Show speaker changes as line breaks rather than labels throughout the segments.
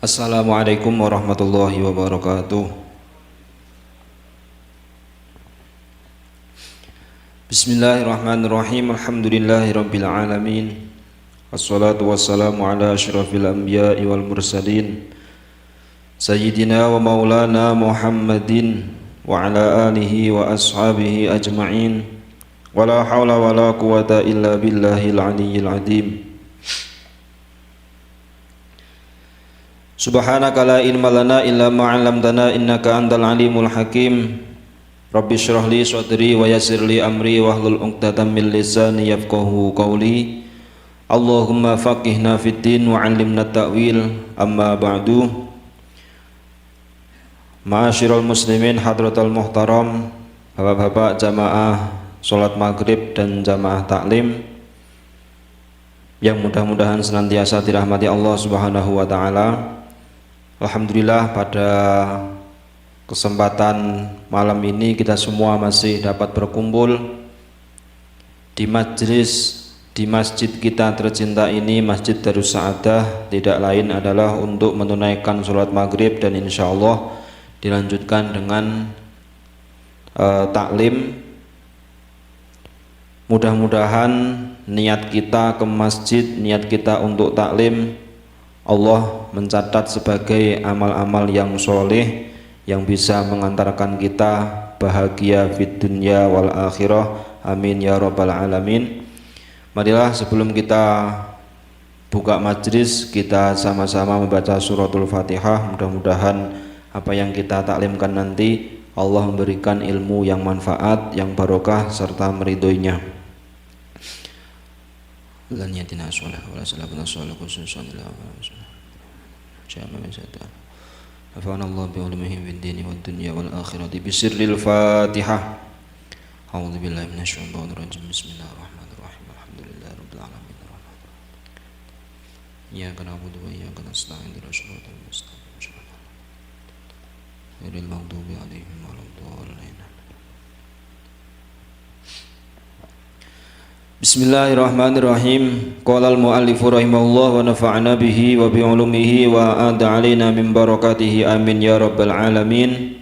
Assalamualaikum warahmatullahi wabarakatuh. Bismillahirrahmanirrahim. Alhamdulillahirabbil alamin. Wassalatu wassalamu ala asyrafil anbiya'i wal mursalin sayyidina wa maulana Muhammadin wa ala alihi wa ashabihi ajma'in. Wala hawla wala quwata illa billahil aliyyil azim. Subhanaka la ilma lana illa ma 'allamtana innaka antal alimul hakim. Rabbi shrah li sadri wa yassir li amri wahlul 'uqdatam min lisani yafqahu qawli. Allahumma faqihna fid din wa 'allimna ta'wil. Amma ba'du. Ma'asyiral muslimin hadratal muhtaram, bapak-bapak jamaah salat maghrib dan jamaah taklim yang mudah-mudahan senantiasa dirahmati Allah Subhanahu wa taala. Alhamdulillah, pada kesempatan malam ini kita semua masih dapat berkumpul di masjid kita tercinta ini, Masjid Darus Sa'adah. Tidak lain adalah untuk menunaikan sholat maghrib dan insya Allah dilanjutkan dengan taklim. Mudah-mudahan niat kita ke masjid, niat kita untuk taklim, Allah mencatat sebagai amal-amal yang soleh yang bisa mengantarkan kita bahagia fid dunya wal akhirah. Amin ya rabbal alamin. Marilah sebelum kita buka majlis, kita sama-sama membaca suratul Fatihah. Mudah-mudahan apa yang kita taklimkan nanti Allah memberikan ilmu yang manfaat, yang barokah serta meridhoinya. Lan yatina sholah wala salabna sholah khususan ila jama'a misata afana Allah bi ulumihim fid dini wad dunya wal akhirati bi sirril Fatihah. A'udzu billahi minasy syaithanir rajim. Bismillahirrahmanirrahim. Alhamdulillahirabbil alamin. Iyyaka na'budu wa iyyaka nasta'in. Ihdinas siratal mustaqim. Ghairil maghdubi 'alaihim waladdallin. Bismillahirrahmanirrahim. Qala al-mu'allifu rahimahullah wa nafa'ana bihi wa bi ulumihi wa a'ada alaina min barakatihi amin ya rabbal alamin.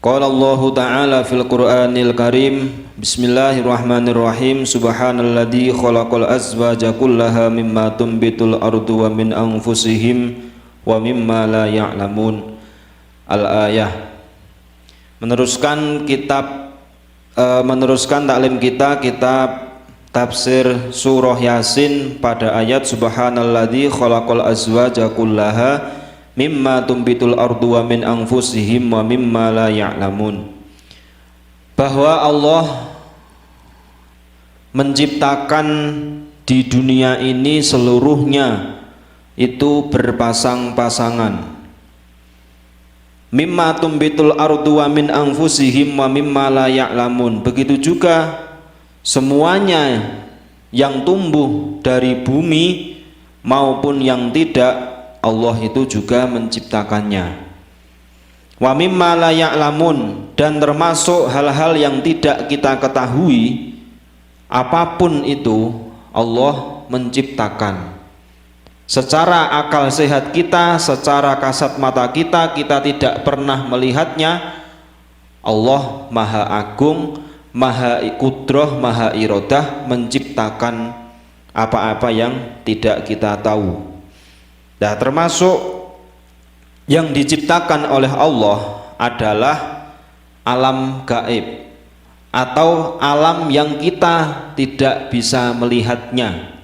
Qala Allah ta'ala fil Qur'anil Karim. Bismillahirrahmanirrahim. Subhanalladzi khalaqal azwaja kullaha mimma tumbitul ardu wa min anfusihim wa mimma la ya'lamun. Al-ayah. Meneruskan taklim kita kitab tafsir surah Yasin pada ayat Subhanalladzi khalaqal azwaja kullaha mimma tumbitul ardu wa min anfusihim wa mimma la ya'lamun. Bahwa Allah menciptakan di dunia ini seluruhnya itu berpasang-pasangan. Mimma tumbitul ardu wa min anfusihim wa mimma la ya'lamun. Begitu juga semuanya yang tumbuh dari bumi maupun yang tidak, Allah itu juga menciptakannya. Wa mimma la ya'lamun, dan termasuk hal-hal yang tidak kita ketahui, apapun itu Allah menciptakan. Secara akal sehat kita, secara kasat mata kita, kita tidak pernah melihatnya. Allah Maha Agung, Maha Qudrah, Maha Iradah, menciptakan apa-apa yang tidak kita tahu. Nah, termasuk yang diciptakan oleh Allah adalah alam gaib atau alam yang kita tidak bisa melihatnya,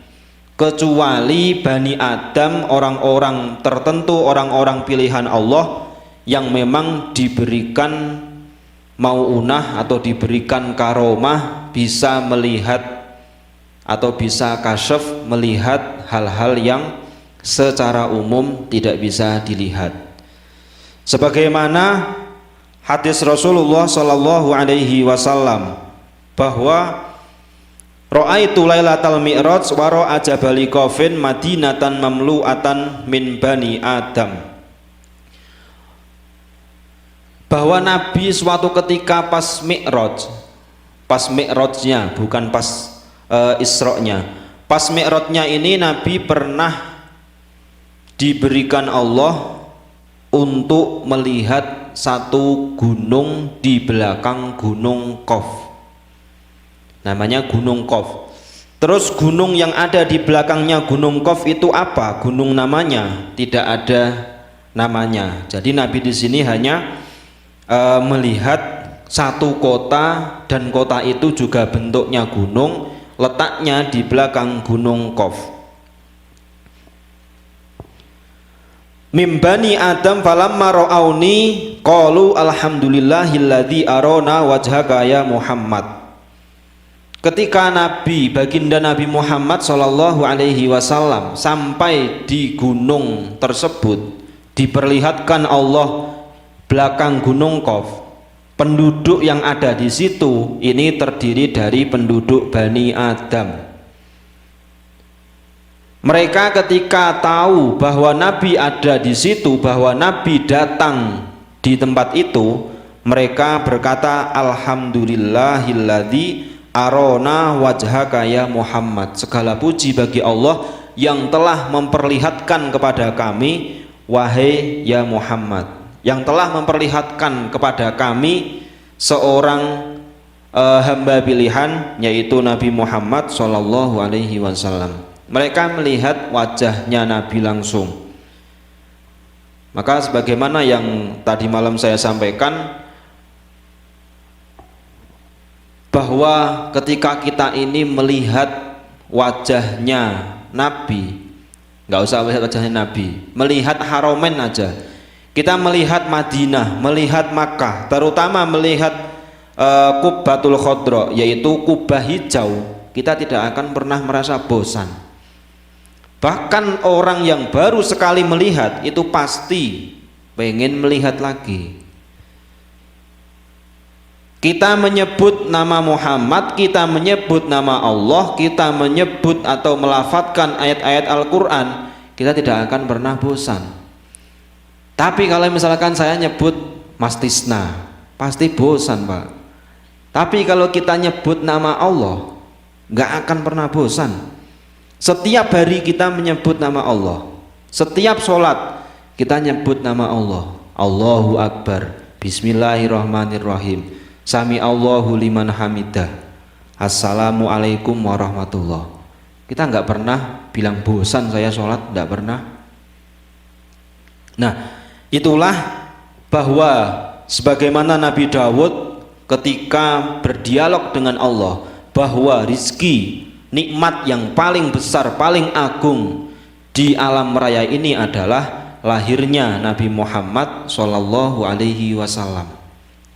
kecuali Bani Adam, orang-orang tertentu, orang-orang pilihan Allah yang memang diberikan mauunah atau diberikan karomah, bisa melihat atau bisa kasyaf, melihat hal-hal yang secara umum tidak bisa dilihat. Sebagaimana hadis Rasulullah Shallallahu Alaihi Wasallam bahwa ra'aitu lailatal mi'raj wa ra'a jabali qafin madinatan mamlu'atan min bani Adam. Bahwa Nabi suatu ketika pas mi'rajnya, bukan pas Isra-nya, Pas Mi'rajnya ini Nabi pernah diberikan Allah untuk melihat satu gunung di belakang Gunung Qaf, namanya Gunung Qaf. Terus gunung yang ada di belakangnya Gunung Qaf itu apa? Gunung namanya tidak ada namanya. Jadi Nabi di sini hanya melihat satu kota, dan kota itu juga bentuknya gunung, letaknya di belakang Gunung Qaf. Mim bani Adam falamma ra'auni qalu alhamdulillahilladzi arona wajhaka ya Muhammad. Ketika Nabi, baginda Nabi Muhammad sallallahu alaihi wasallam sampai di gunung tersebut, diperlihatkan Allah belakang Gunung Qaf. Penduduk yang ada di situ ini terdiri dari penduduk Bani Adam. Mereka ketika tahu bahwa Nabi ada di situ, bahwa Nabi datang di tempat itu, mereka berkata alhamdulillahilladzi arona wajhaka ya Muhammad. Segala puji bagi Allah yang telah memperlihatkan kepada kami, wahai ya Muhammad, yang telah memperlihatkan kepada kami seorang hamba pilihan, yaitu Nabi Muhammad sallallahu alaihi wasallam. Mereka melihat wajahnya Nabi langsung. Maka sebagaimana yang tadi malam saya sampaikan, bahwa ketika kita ini melihat wajahnya Nabi, nggak usah melihat wajahnya Nabi, melihat Haramain aja, kita melihat Madinah, melihat Makkah, terutama melihat Qubbatul Khadra, yaitu kubah hijau, kita tidak akan pernah merasa bosan. Bahkan orang yang baru sekali melihat itu pasti pengen melihat lagi. Kita menyebut nama Muhammad, kita menyebut nama Allah, kita menyebut atau melafadzkan ayat-ayat Al-Quran, kita tidak akan pernah bosan. Tapi kalau misalkan saya nyebut Mas Tisna, pasti bosan, Pak. Tapi kalau kita nyebut nama Allah, nggak akan pernah bosan. Setiap hari kita menyebut nama Allah, setiap sholat kita nyebut nama Allah. Allahu Akbar, Bismillahirrahmanirrahim, Sami Allahu liman hamidah, Assalamualaikum warahmatullah. Kita nggak pernah bilang bosan saya sholat, nggak pernah. Nah, itulah bahwa sebagaimana Nabi Dawud ketika berdialog dengan Allah, bahwa rizki, nikmat yang paling besar, paling agung di alam raya ini adalah lahirnya Nabi Muhammad Shallallahu Alaihi Wasallam.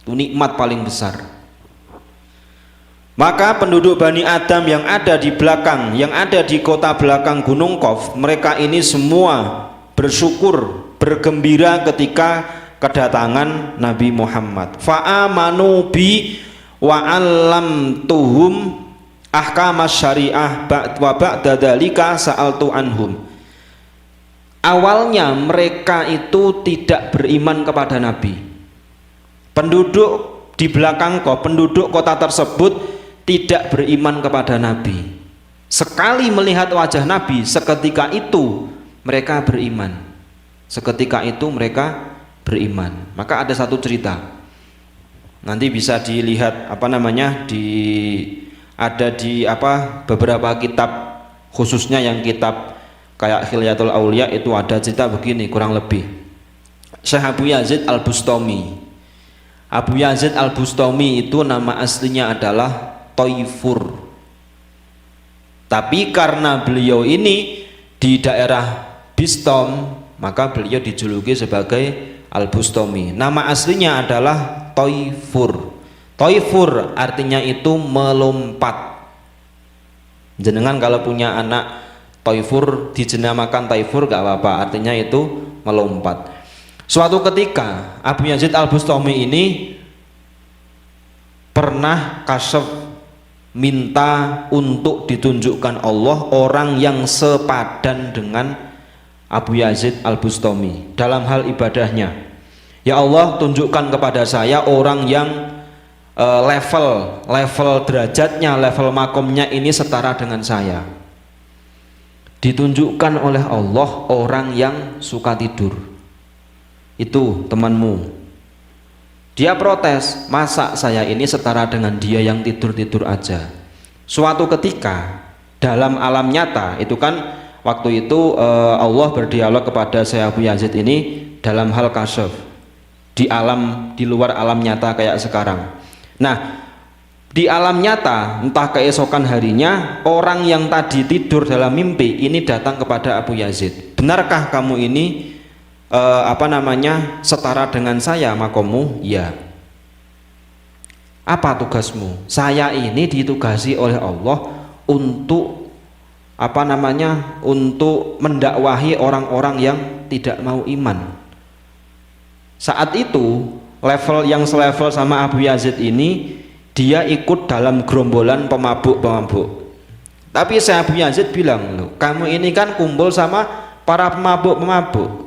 Itu nikmat paling besar. Maka penduduk Bani Adam yang ada di belakang, yang ada di kota belakang Gunung Qaf, mereka ini semua bersyukur, bergembira ketika kedatangan Nabi Muhammad. Fa'amanu bi wa 'allamtuhum ahkamas syariah wa ba'da dzalika sa'altu anhum. Awalnya mereka itu tidak beriman kepada Nabi. Penduduk di belakang penduduk kota tersebut tidak beriman kepada Nabi. Sekali melihat wajah Nabi, seketika itu mereka beriman. Seketika itu mereka beriman. Maka ada satu cerita. Nanti bisa dilihat ada di beberapa kitab, khususnya yang kitab kayak Hilyatul Aulia itu ada cerita begini kurang lebih. Syekh Abu Yazid Al-Bustami. Abu Yazid Al-Bustami itu nama aslinya adalah Toifur. Tapi karena beliau ini di daerah Bistom, maka beliau dijuluki sebagai Al-Bustami. Nama aslinya adalah Toifur. Toifur artinya itu melompat. Jenengan kalau punya anak Toifur, dijenamakan Toifur gak apa-apa, artinya itu melompat. Suatu ketika Abu Yazid Al-Bustami ini pernah kasyaf, minta untuk ditunjukkan Allah orang yang sepadan dengan Abu Yazid Al-Bustami dalam hal ibadahnya. Ya Allah, tunjukkan kepada saya orang yang level derajatnya, level makomnya ini setara dengan saya. ditunjukkan oleh Allah orang yang suka tidur. Itu temanmu. Dia protes, masa saya ini setara dengan dia yang tidur-tidur aja. Suatu ketika dalam alam nyata, itu kan waktu itu Allah berdialog kepada Syekh Abu Yazid ini dalam hal kasyaf, di luar alam nyata kayak sekarang. Nah, di alam nyata, entah keesokan harinya, orang yang tadi tidur dalam mimpi ini datang kepada Abu Yazid. Benarkah kamu ini setara dengan saya makommu? Ya. Apa tugasmu? Saya ini ditugasi oleh Allah untuk untuk mendakwahi orang-orang yang tidak mau iman. Saat itu level yang selevel sama Abu Yazid ini, dia ikut dalam gerombolan pemabuk-pemabuk. Tapi Syekh Abu Yazid bilang, loh, kamu ini kan kumpul sama para pemabuk-pemabuk.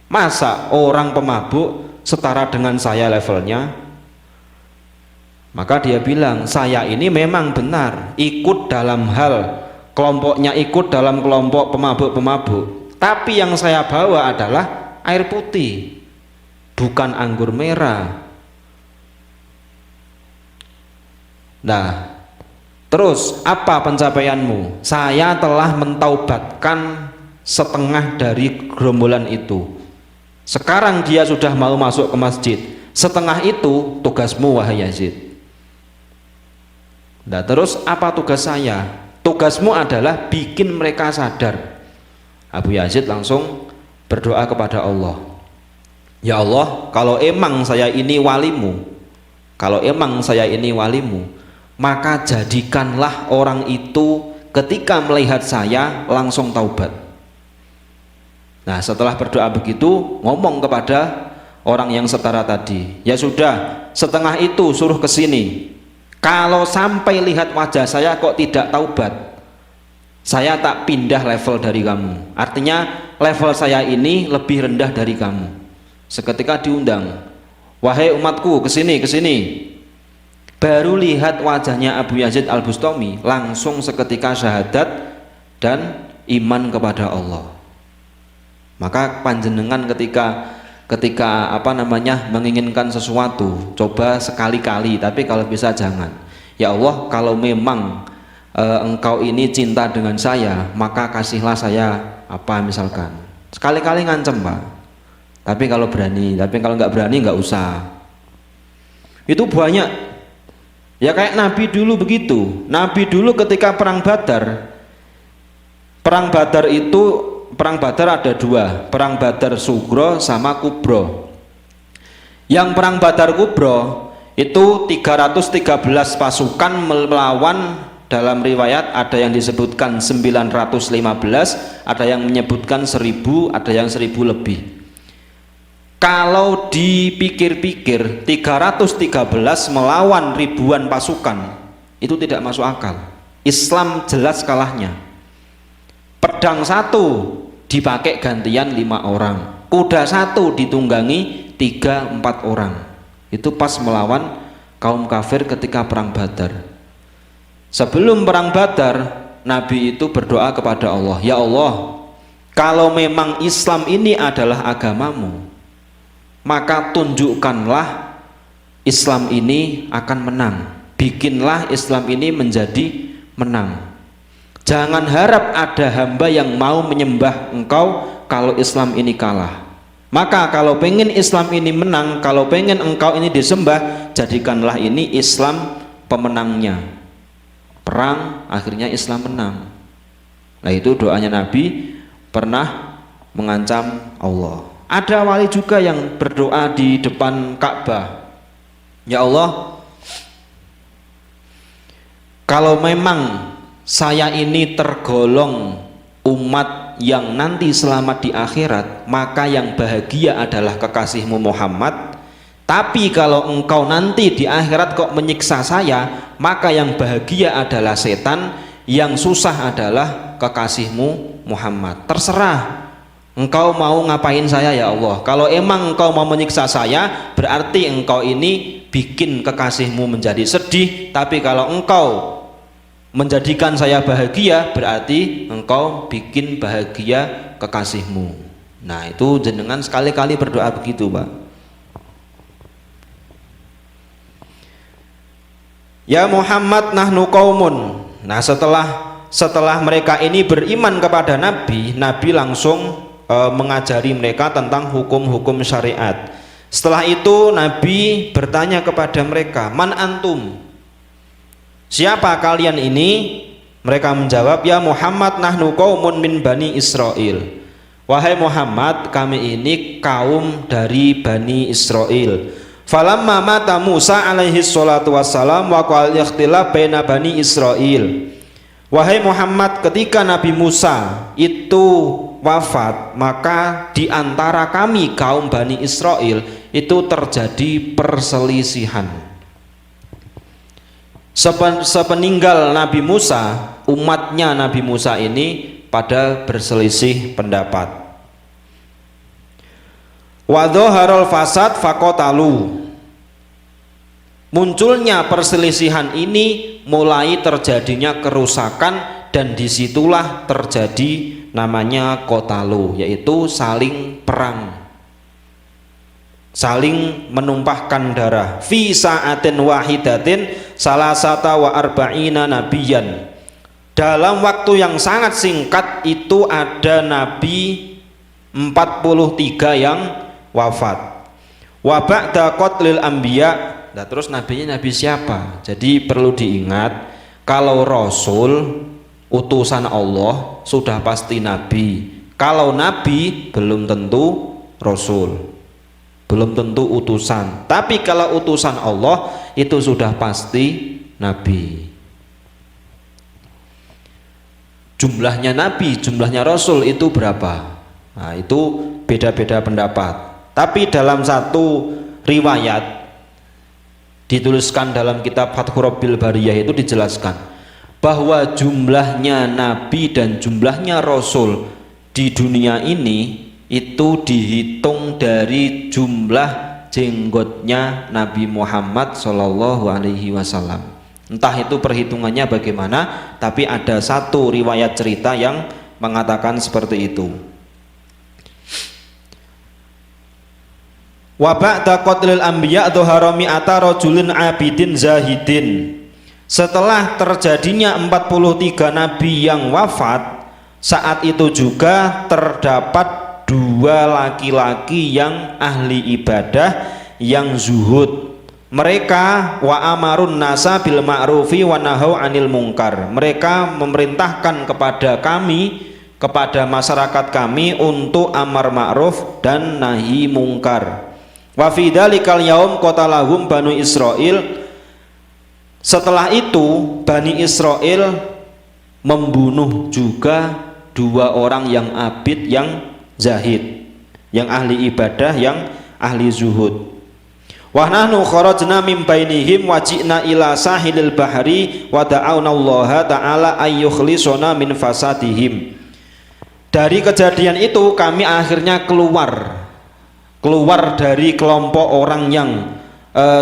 Masa orang pemabuk setara dengan saya levelnya? Maka dia bilang, saya ini memang benar ikut dalam hal kelompoknya, ikut dalam kelompok pemabuk-pemabuk, tapi yang saya bawa adalah air putih, bukan anggur merah. Nah, terus apa pencapaianmu? Saya telah mentaubatkan setengah dari gerombolan itu. Sekarang dia sudah mau masuk ke masjid. Setengah itu tugasmu wahai Yazid. Nah, terus apa tugas saya? Tugasmu adalah bikin mereka sadar. Abu Yazid langsung berdoa kepada Allah. Ya Allah, kalau emang saya ini walimu, maka jadikanlah orang itu ketika melihat saya langsung taubat. Nah, setelah berdoa begitu, ngomong kepada orang yang setara tadi, ya sudah, setengah itu suruh ke sini. Kalau sampai lihat wajah saya kok tidak taubat, saya tak pindah level dari kamu. Artinya level saya ini lebih rendah dari kamu. Seketika diundang, wahai umatku, ke sini. Baru lihat wajahnya Abu Yazid Al-Bustami, langsung seketika syahadat dan iman kepada Allah. Maka panjenengan ketika menginginkan sesuatu, coba sekali-kali, tapi kalau bisa jangan. Ya Allah, kalau memang engkau ini cinta dengan saya, maka kasihlah saya misalkan. Sekali-kali ngancem, Pak. Tapi kalau berani, tapi kalau nggak berani nggak usah. Itu banyak. Ya kayak Nabi dulu begitu. Nabi dulu ketika perang Badar ada dua, perang Badar Sugro sama Kubro. Yang perang Badar Kubro itu 313 pasukan melawan, dalam riwayat ada yang disebutkan 915, ada yang menyebutkan 1000, ada yang 1000 lebih. Kalau dipikir-pikir 313 melawan ribuan pasukan itu tidak masuk akal. Islam jelas kalahnya. Pedang satu dipakai gantian 5 orang, kuda satu ditunggangi 3-4 orang. Itu pas melawan kaum kafir ketika perang Badar. Sebelum perang Badar, Nabi itu berdoa kepada Allah, ya Allah, kalau memang Islam ini adalah agamamu, maka tunjukkanlah Islam ini akan menang, bikinlah Islam ini menjadi menang. Jangan harap ada hamba yang mau menyembah engkau kalau Islam ini kalah. Maka kalau pengen Islam ini menang, kalau pengen engkau ini disembah, jadikanlah ini Islam pemenangnya. Perang, akhirnya Islam menang. Nah, itu doanya Nabi pernah mengancam Allah. Ada wali juga yang berdoa di depan Ka'bah, ya Allah, kalau memang saya ini tergolong umat yang nanti selamat di akhirat, maka yang bahagia adalah kekasihmu Muhammad. Tapi kalau engkau nanti di akhirat kok menyiksa saya, maka yang bahagia adalah setan, yang susah adalah kekasihmu Muhammad. Terserah engkau mau ngapain saya ya Allah. Kalau emang engkau mau menyiksa saya, berarti engkau ini bikin kekasihmu menjadi sedih. Tapi kalau engkau menjadikan saya bahagia berarti engkau bikin bahagia kekasihmu. Nah, itu jenengan sekali-kali berdoa begitu, Pak. Ya Muhammad nahnu qaumun. Nah, setelah mereka ini beriman kepada Nabi, Nabi langsung mengajari mereka tentang hukum-hukum syariat. Setelah itu Nabi bertanya kepada mereka, "Man antum?" Siapa kalian ini? Mereka menjawab, "Ya Muhammad nahnu qaumun min Bani Israil." Wahai Muhammad, kami ini kaum dari Bani Israel. Falamma mata Musa alaihi salatu wassalam wa qal ikhtilaf baina Bani Israil. Wahai Muhammad, ketika Nabi Musa itu wafat, maka di antara kami kaum Bani Israel itu terjadi perselisihan. Sepeninggal Nabi Musa, umatnya Nabi Musa ini pada berselisih pendapat. Wa dhaharul fasad faqatalu. Munculnya perselisihan ini mulai terjadinya kerusakan, dan disitulah terjadi namanya qatalu, yaitu saling perang, saling menumpahkan darah. Fi sa'atin wahidatin salasata wa arba'ina nabiyan. Dalam waktu yang sangat singkat itu ada nabi 43 yang wafat. Wa ba'da qatlil anbiya. Nah, terus nabinya nabi siapa? Jadi perlu diingat, kalau rasul utusan Allah sudah pasti nabi. Kalau nabi belum tentu rasul, belum tentu utusan. Tapi kalau utusan Allah itu sudah pasti nabi. Jumlahnya nabi, jumlahnya rasul itu berapa? Nah, itu beda-beda pendapat. Tapi dalam satu riwayat dituliskan dalam kitab Fathur Rabbil Bariyah itu dijelaskan bahwa jumlahnya nabi dan jumlahnya rasul di dunia ini itu dihitung dari jumlah jenggotnya Nabi Muhammad Shallallahu Alaihi Wasallam. Entah itu perhitungannya bagaimana, tapi ada satu riwayat cerita yang mengatakan seperti itu. Wa ba'da qatlil anbiya dhahara mi'ata rajulin abidin zahidin. Setelah terjadinya 43 nabi yang wafat, saat itu juga terdapat 2 laki-laki yang ahli ibadah yang zuhud. Mereka wa amarun nasa bil ma'rufi wa nahau anil munkar. Mereka memerintahkan kepada kami, kepada masyarakat kami untuk amar ma'ruf dan nahi mungkar. Wa fi dzalikal yaum qatalahum Banu Israil. Setelah itu Bani Israel membunuh juga 2 orang yang abid, yang zahid, yang ahli ibadah, yang ahli zuhud. Wa nahnu kharajna min bainihim wa ji'na ila sahilil bahri wa da'awna Allah ta'ala ayyukhlisona min fasadihim. Dari kejadian itu kami akhirnya keluar dari kelompok orang yang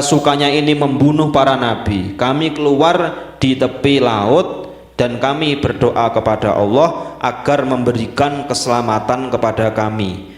sukanya ini membunuh para nabi. Kami keluar di tepi laut dan kami berdoa kepada Allah agar memberikan keselamatan kepada kami.